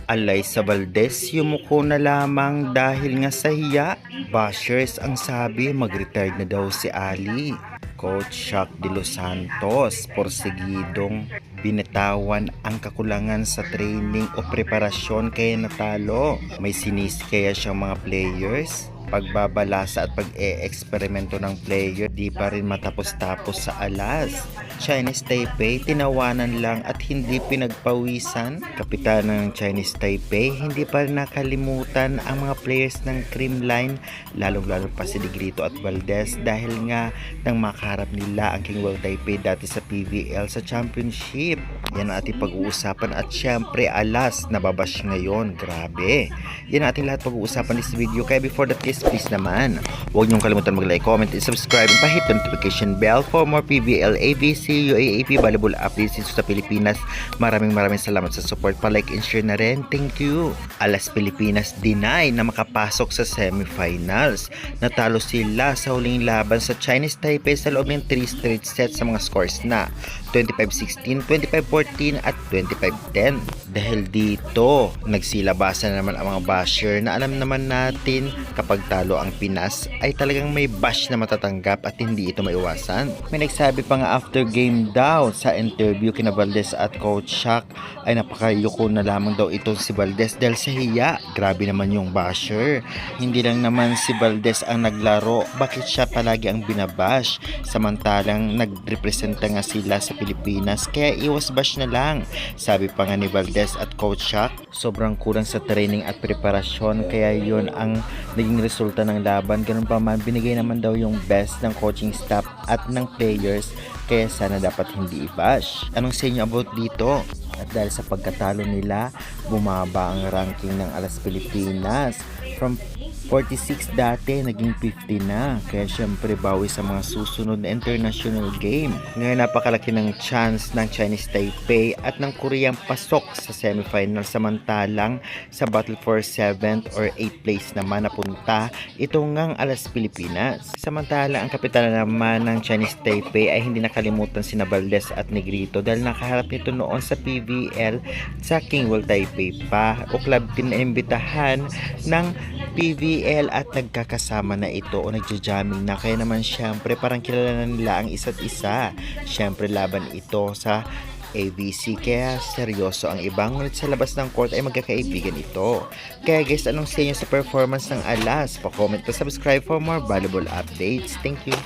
Alyssa Valdez yumuko na lamang dahil nga sa hiya. Bashers ang sabi mag-retire na daw si Ali. Coach Shaq De Los Santos porsigidong binitawan ang kakulangan sa training o preparasyon kaya natalo. May sinisi kaya siyang mga players? Pagbabalasa at pag-e-eksperimento ng player di pa rin matapos-tapos sa alas. Chinese Taipei tinawanan lang at hindi pinagpawisan. Kapitan ng Chinese Taipei hindi pa rin nakalimutan ang mga players ng Creamline, lalong-lalo pa si Negrito at Valdez dahil nga nang makaharap nila ang King World Taipei dati sa PVL sa championship. Yan ang ating pag-uusapan at syempre alas nababash ngayon, grabe. Yan ang ating lahat pag-uusapan this video, kaya before that please naman, huwag niyong kalimutan mag-like, comment, and subscribe, and pa-hit the notification bell for more PVL, ABC, UAAP volleyball updates dito sa Pilipinas. Maraming salamat sa support, pa-like and share na rin. Thank you. Alas Pilipinas deny na makapasok sa semifinals. Natalo sila sa huling laban sa Chinese Taipei sa loob ng 3 straight sets sa mga scores na 25-16, 25-14 at 25-10. Dahil dito, nagsilabasan na naman ang mga basher na alam naman natin kapag talo ang Pinas ay talagang may bash na matatanggap at hindi ito maiwasan. May nagsabi pa nga after game daw sa interview kina Valdez at Coach Shaq ay napakayuko na lamang daw itong si Valdez dahil sa hiya. Grabe naman yung basher. Hindi lang naman si Valdez ang naglaro, bakit siya palagi ang binabash? Samantalang nagrepresenta nga sila sa Pilipinas kaya iwas bash na lang. Sabi pa nga ni Valdez at Coach Shaq, sobrang kulang sa training at preparasyon kaya yun ang naging resulta ng laban. Ganun pa man, binigay naman daw yung best ng coaching staff at ng players kaya sana dapat hindi i-bash. Anong sa inyo about dito? At dahil sa pagkatalo nila, bumaba ang ranking ng Alas Pilipinas from 46 dati, naging 50 na. Kaya syempre bawi sa mga susunod na international game. Ngayon napakalaki ng chance ng Chinese Taipei at ng Koreang pasok sa semifinal, samantalang sa battle for 7th or 8th place naman napunta ito ngang Alas Pilipinas. Samantalang ang kapitan naman ng Chinese Taipei ay hindi nakalimutan sina Valdez at Negrito dahil nakaharap nito noon sa PVL sa King World Taipei pa o club team na imbitahan ng PVL at nagkakasama na ito o nagja-jamming na, kaya naman syempre parang kilala na nila ang isa't isa. Syempre laban ito sa ABC kaya seryoso ang iba, ngunit sa labas ng court ay magkakaibigan ito. Kaya guys, anong sa inyo sa performance ng Alas? Pa-comment, pa-subscribe for more valuable updates. Thank you.